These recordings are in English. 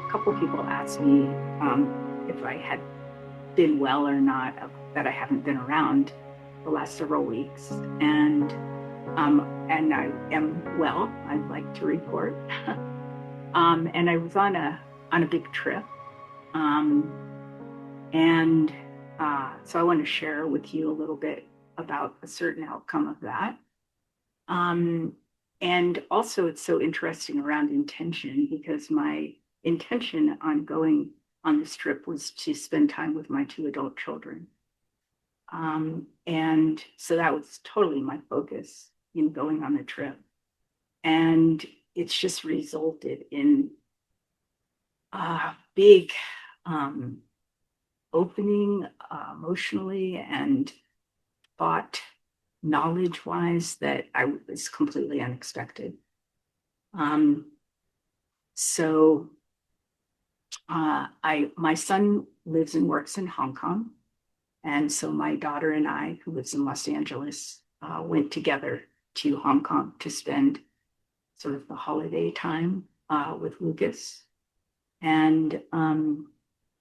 a couple people asked me if I had been well or not, that I haven't been around the last several weeks, and I am well. I'd like to report. And I was on a big trip, um, and so I want to share with you a little bit about a certain outcome of that. Um, and also, it's so interesting around intention because my intention on going on this trip was to spend time with my two adult children. And so that was totally my focus in going on the trip. And it's just resulted in a big um, opening emotionally and thought knowledge wise that I was completely unexpected. Um, so my son lives and works in Hong Kong, and so my daughter and I, who lives in Los Angeles, went together to Hong Kong to spend sort of the holiday time with Lucas, and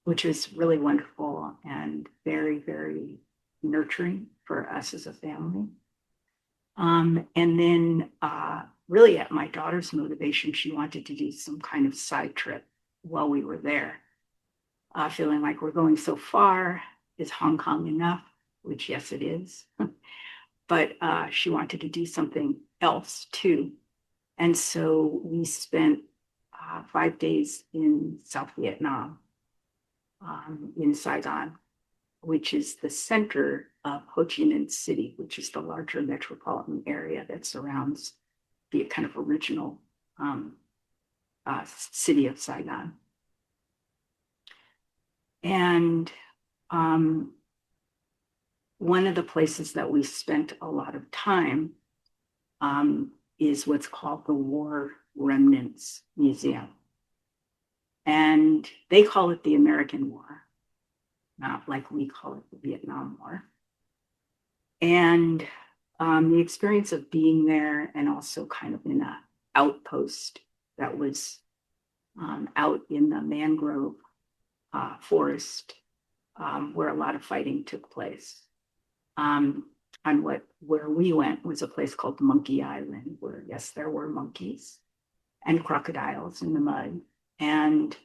which was really wonderful and very, very nurturing for us as a family. And then, really, at my daughter's motivation, she wanted to do some kind of side trip while we were there, feeling like we're going so far. Is Hong Kong enough? Which, yes, it is. But she wanted to do something else too. And so we spent 5 days in South Vietnam, in Saigon, which is the center of Ho Chi Minh City, which is the larger metropolitan area that surrounds the kind of original um, city of Saigon. And um, one of the places that we spent a lot of time um, is what's called the War Remnants Museum. And they call it the American War, not like we call it the Vietnam War. And the experience of being there and also kind of in an outpost that was out in the mangrove forest where a lot of fighting took place. Um, on where we went was a place called Monkey Island, where yes, there were monkeys and crocodiles in the mud, and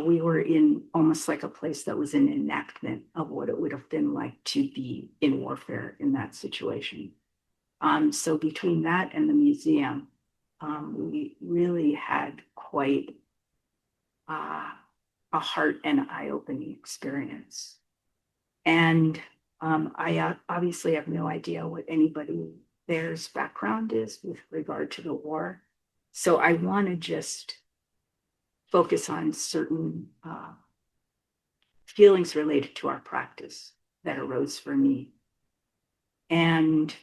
we were in almost like a place that was an enactment of what it would have been like to be in warfare in that situation. So between that and the museum, we really had quite uh, a heart and eye-opening experience. And I obviously have no idea what anybody there's background is with regard to the war. So I want to just focus on certain feelings related to our practice that arose for me. And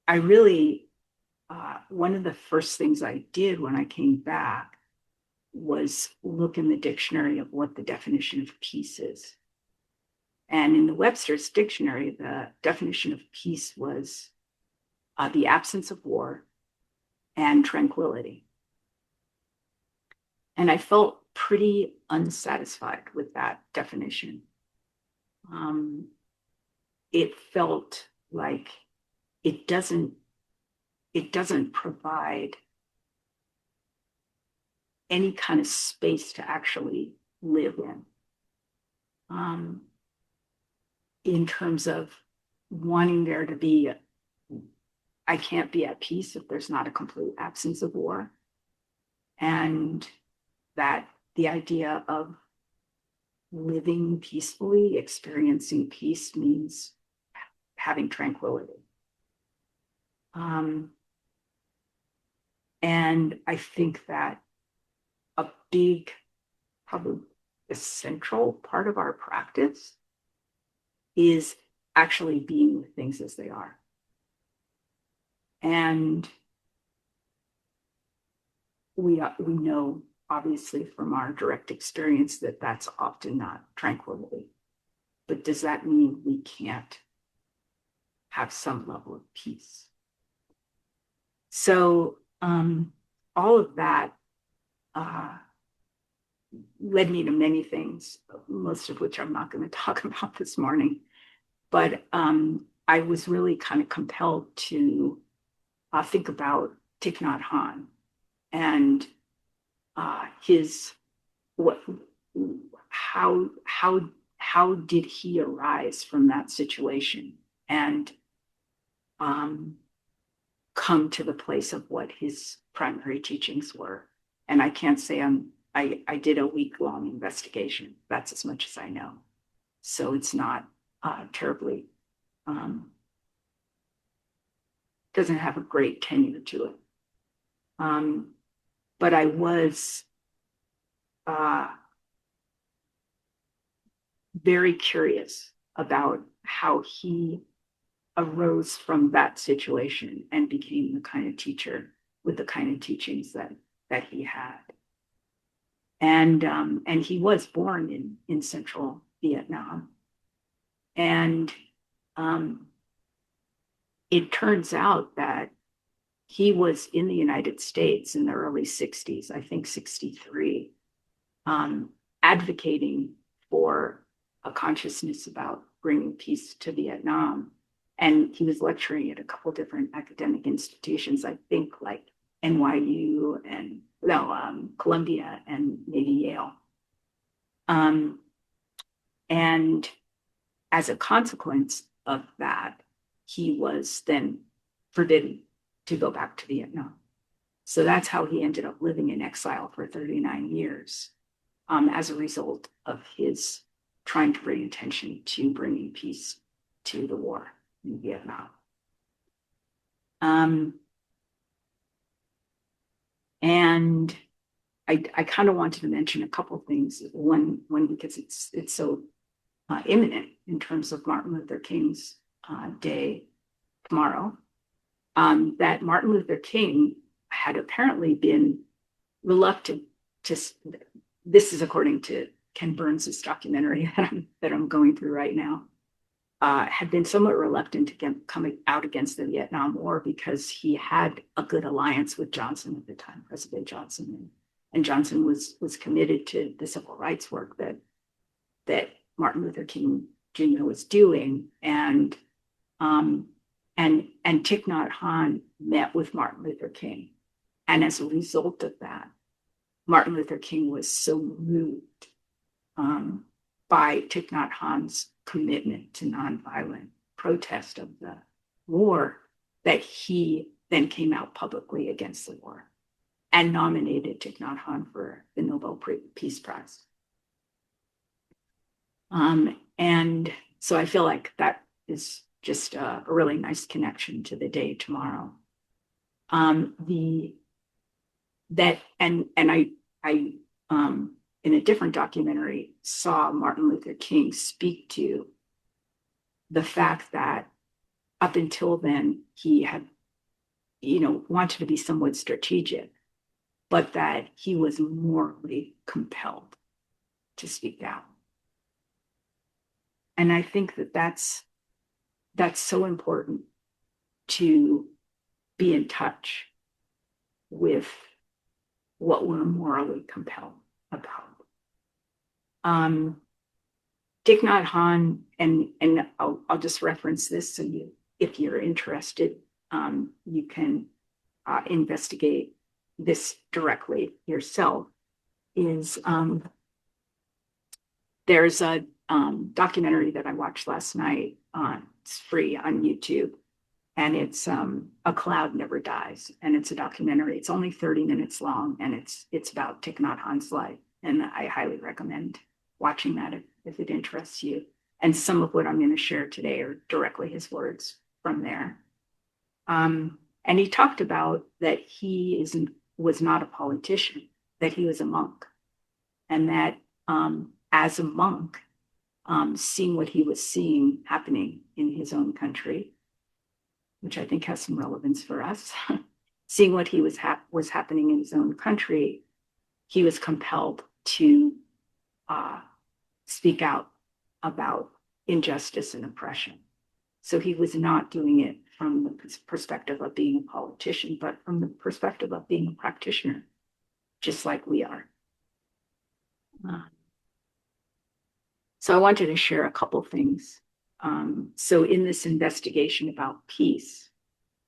I really, one of the first things I did when I came back was look in the dictionary of what the definition of peace is. And in the Webster's dictionary, the definition of peace was the absence of war and tranquility. And I felt pretty unsatisfied with that definition. It felt like it doesn't provide any kind of space to actually live in terms of wanting there to be, I can't be at peace if there's not a complete absence of war. And that the idea of living peacefully, experiencing peace means having tranquility. And I think that a big, probably essential part of our practice is actually being with things as they are. And we know, obviously, from our direct experience that that's often not tranquility. But does that mean we can't have some level of peace? So all of that led me to many things, most of which I'm not going to talk about this morning. But I was really kind of compelled to think about Thich Nhat Hanh and his what how did he arise from that situation and um, come to the place of what his primary teachings were. And I can't say I did a week-long investigation. That's as much as I know. So it's not terribly doesn't have a great tenure to it. But I was uh, very curious about how he arose from that situation and became the kind of teacher with the kind of teachings that he had. And he was born in central Vietnam. And um, it turns out that he was in the United States in the early 60s, I think 63, advocating for a consciousness about bringing peace to Vietnam. And he was lecturing at a couple different academic institutions, I think like NYU and Columbia and maybe Yale. And as a consequence of that, he was then forbidden to go back to Vietnam. So that's how he ended up living in exile for 39 years as a result of his trying to bring attention to bringing peace to the war in Vietnam. And I kind of wanted to mention a couple of things. One because it's so imminent in terms of Martin Luther King's day tomorrow. That Martin Luther King had apparently been reluctant to. This is according to Ken Burns's documentary that I'm going through right now. Had been somewhat reluctant to coming out against the Vietnam War because he had a good alliance with Johnson at the time, President Johnson, and Johnson was committed to the civil rights work that Martin Luther King Jr. was doing, and Thich Nhat Hanh met with Martin Luther King, and as a result of that, Martin Luther King was so moved by Thich Nhat Hanh's commitment to nonviolent protest of the war that he then came out publicly against the war and nominated Thich Nhat Hanh for the Nobel Peace Prize. And so I feel like that is just a really nice connection to the day tomorrow. I in a different documentary saw Martin Luther King speak to the fact that up until then he had, wanted to be somewhat strategic, but that he was morally compelled to speak out. And I think that's so important to be in touch with what we're morally compelled about. Thich Nhat Hanh, and I'll just reference this so if you're interested, you can investigate this directly yourself. There's a documentary that I watched last night. It's free on YouTube, and it's A Cloud Never Dies, and it's a documentary. It's only 30 minutes long, and it's about Thich Nhat Hanh's life, and I highly recommend watching that if it interests you. And some of what I'm going to share today are directly his words from there. And he talked about that he was not a politician, that he was a monk, and that as a monk, seeing what he was seeing happening in his own country, which I think has some relevance for us, seeing what he was happening in his own country, he was compelled to speak out about injustice and oppression. So he was not doing it from the perspective of being a politician, but from the perspective of being a practitioner, just like we are. Uh, so I wanted to share a couple things. So in this investigation about peace,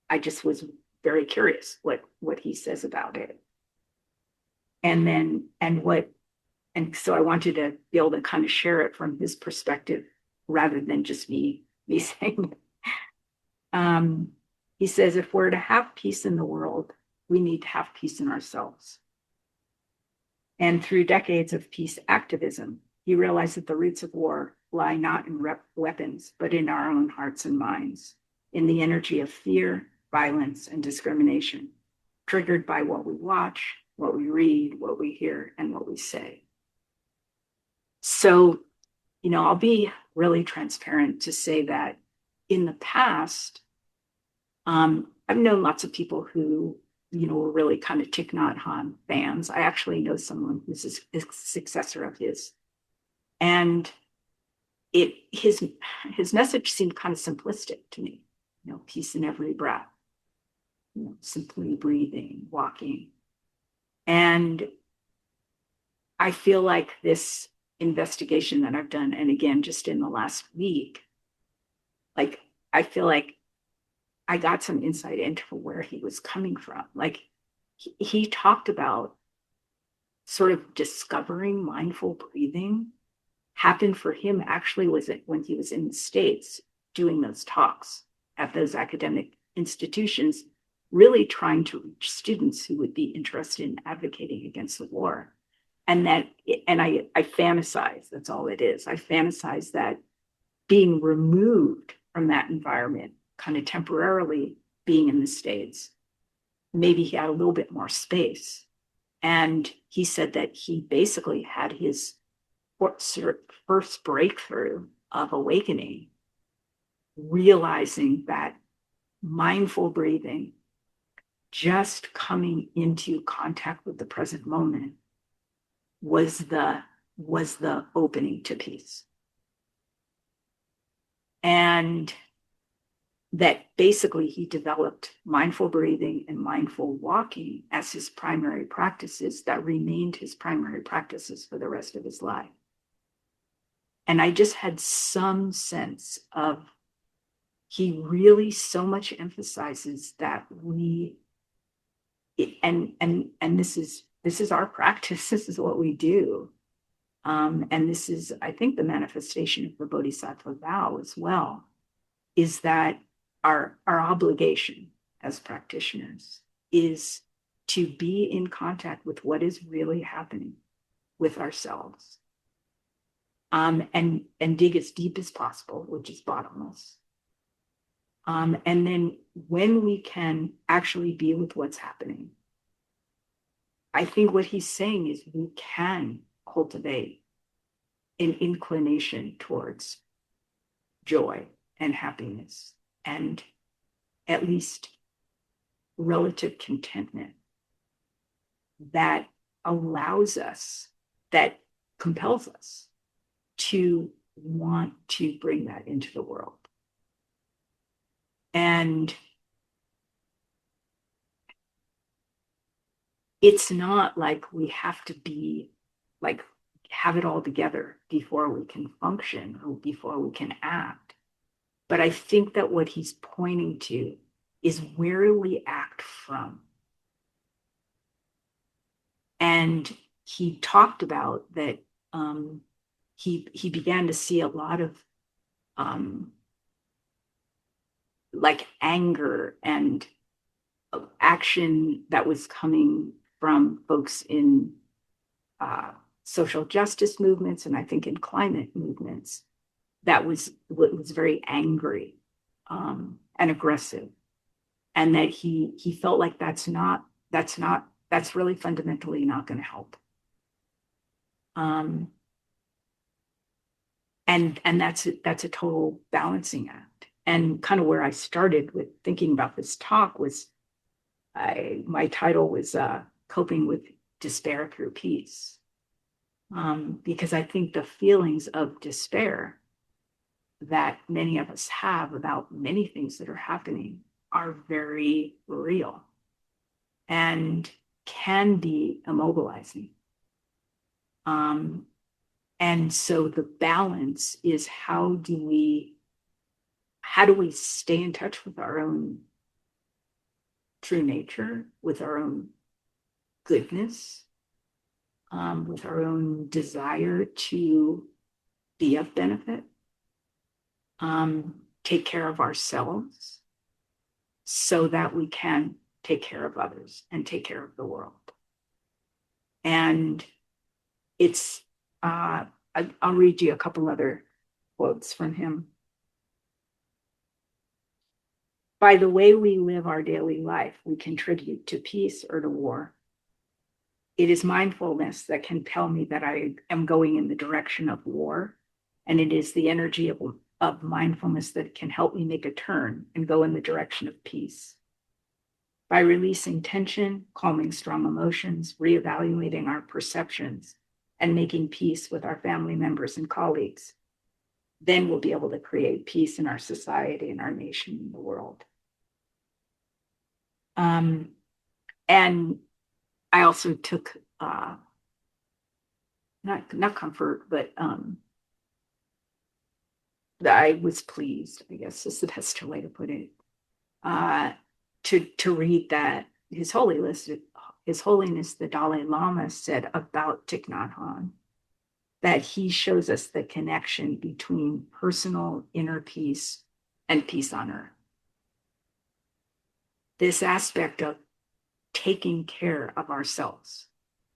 I just was very curious what he says about it. And then and so I wanted to be able to kind of share it from his perspective rather than just me saying. Um, he says if we're to have peace in the world, we need to have peace in ourselves. And through decades of peace activism, he realized that the roots of war lie not in weapons, but in our own hearts and minds, in the energy of fear, violence, and discrimination, triggered by what we watch, what we read, what we hear, and what we say. So, I'll be really transparent to say that in the past, I've known lots of people who, were really kind of Thich Nhat Hanh fans. I actually know someone who's a successor of his. And his message seemed kind of simplistic to me, peace in every breath, simply breathing, walking. And I feel like this investigation that I've done, and again, just in the last week, like, I feel like I got some insight into where he was coming from. Like, he talked about sort of discovering mindful breathing happened for him actually was it when he was in the States doing those talks at those academic institutions, really trying to reach students who would be interested in advocating against the war. And I fantasize, that's all it is. I fantasize that being removed from that environment, kind of temporarily being in the States, maybe he had a little bit more space. And he said that he basically had his first breakthrough of awakening, realizing that mindful breathing, just coming into contact with the present moment, was the opening to peace. And that basically he developed mindful breathing and mindful walking as his primary practices that remained his primary practices for the rest of his life. And I just had some sense of he really so much emphasizes that and this is our practice. This is what we do. And this is, I think, the manifestation of the Bodhisattva vow as well, is that our obligation as practitioners is to be in contact with what is really happening with ourselves, and dig as deep as possible, which is bottomless. And then when we can actually be with what's happening, I think what he's saying is we can cultivate an inclination towards joy and happiness and at least relative contentment that allows us, that compels us to want to bring that into the world. And it's not like we have to be like have it all together before we can function or before we can act. But I think that what he's pointing to is where we act from. And he talked about that he began to see a lot of like anger and action that was coming from folks in social justice movements, and I think in climate movements, that was very angry and aggressive, and that he felt like that's really fundamentally not going to help. And that's a total balancing act. And kind of where I started with thinking about this talk was my title was Coping with Despair Through Peace. Because I think the feelings of despair that many of us have about many things that are happening are very real and can be immobilizing. Um, and so the balance is how do we stay in touch with our own true nature, with our own goodness, with our own desire to be of benefit, take care of ourselves so that we can take care of others and take care of the world. And it's, I'll read you a couple other quotes from him. By the way we live our daily life, we contribute to peace or to war. It is mindfulness that can tell me that I am going in the direction of war. And it is the energy of mindfulness that can help me make a turn and go in the direction of peace. By releasing tension, calming strong emotions, reevaluating our perceptions, and making peace with our family members and colleagues, then we'll be able to create peace in our society and our nation and the world. And I also took not comfort, but I was pleased, I guess is the best way to put it, to read that His Holiness the Dalai Lama said about Thich Nhat Hanh, that he shows us the connection between personal inner peace and peace on earth. This aspect of taking care of ourselves,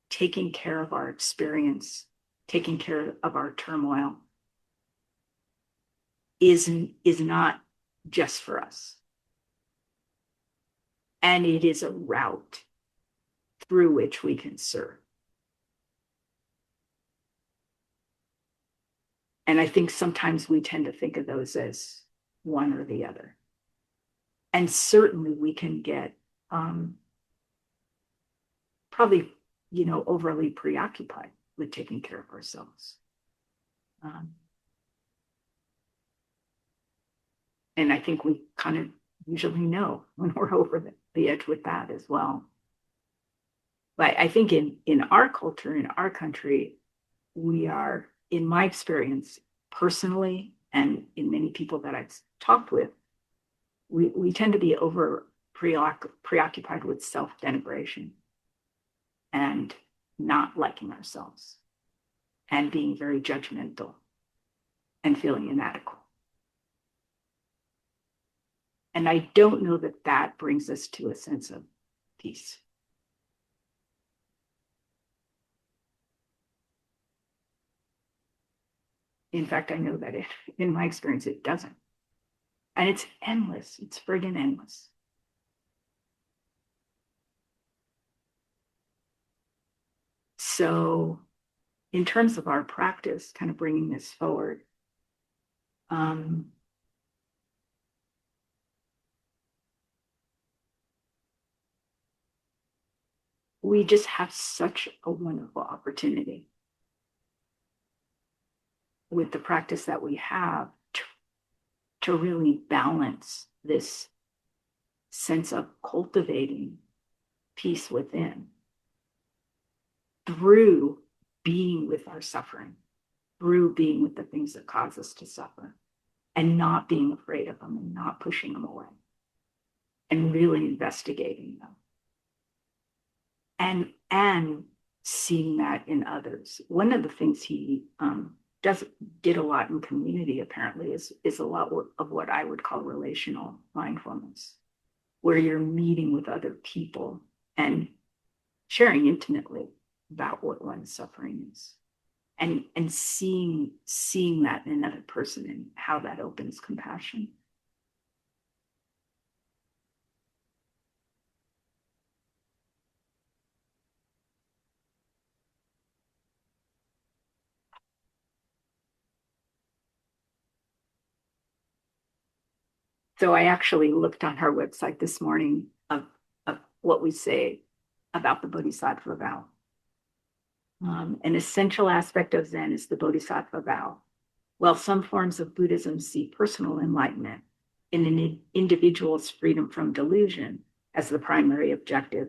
taking care of our experience, taking care of our turmoil is not just for us. And it is a route through which we can serve. And I think sometimes we tend to think of those as one or the other. And certainly we can get probably, overly preoccupied with taking care of ourselves. And I think we kind of usually know when we're over the edge with that as well. But I think in our culture, in our country, we are, in my experience, personally, and in many people that I've talked with, we tend to be over preoccupied with self-denigration and not liking ourselves and being very judgmental and feeling inadequate. And I don't know that that brings us to a sense of peace. In fact, I know that in my experience, it doesn't. And it's endless. It's friggin' endless. So in terms of our practice, kind of bringing this forward, we just have such a wonderful opportunity with the practice that we have to really balance this sense of cultivating peace within through being with our suffering, through being with the things that cause us to suffer, and not being afraid of them and not pushing them away, and really investigating them. And seeing that in others. One of the things he did a lot in community, apparently, is a lot of what I would call relational mindfulness, where you're meeting with other people and sharing intimately about what one's suffering is, and seeing that in another person and how that opens compassion. So I actually looked on her website this morning of what we say about the Bodhisattva vow. An essential aspect of Zen is the Bodhisattva vow. While some forms of Buddhism see personal enlightenment in an individual's freedom from delusion as the primary objective,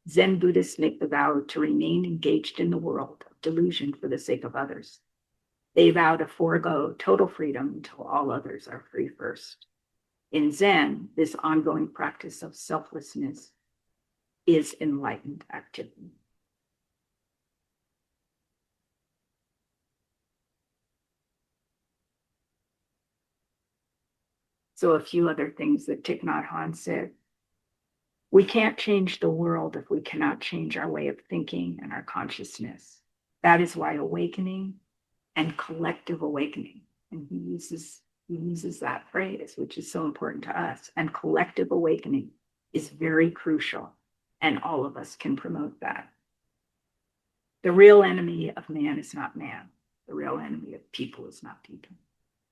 Zen Buddhists make the vow to remain engaged in the world of delusion for the sake of others. They vow to forego total freedom until all others are free first. In Zen, this ongoing practice of selflessness is enlightened activity. So a few other things that Thich Nhat Hanh said. We can't change the world if we cannot change our way of thinking and our consciousness. That is why awakening and collective awakening, and he uses that phrase, which is so important to us, and collective awakening is very crucial, and all of us can promote that. The real enemy of man is not man. The real enemy of people is not people.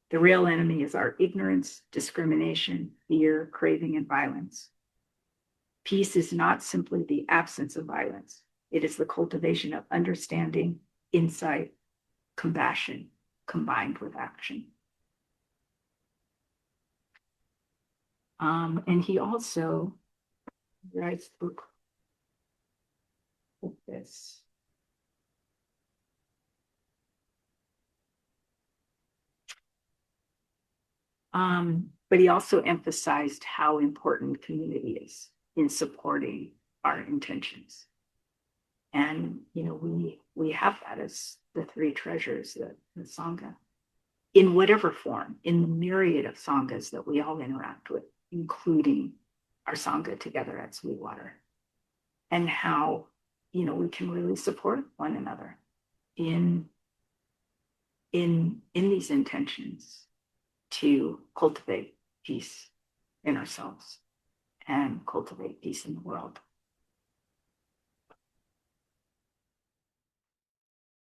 The real enemy is our ignorance, discrimination, fear, craving, and violence. Peace is not simply the absence of violence. It is the cultivation of understanding, insight, compassion, combined with action. And he also writes a book like this. But he also emphasized how important community is in supporting our intentions. And we have that as the three treasures, the Sangha, in whatever form, in the myriad of Sanghas that we all interact with, including our Sangha together at Sweetwater, and how we can really support one another in these intentions to cultivate peace in ourselves and cultivate peace in the world.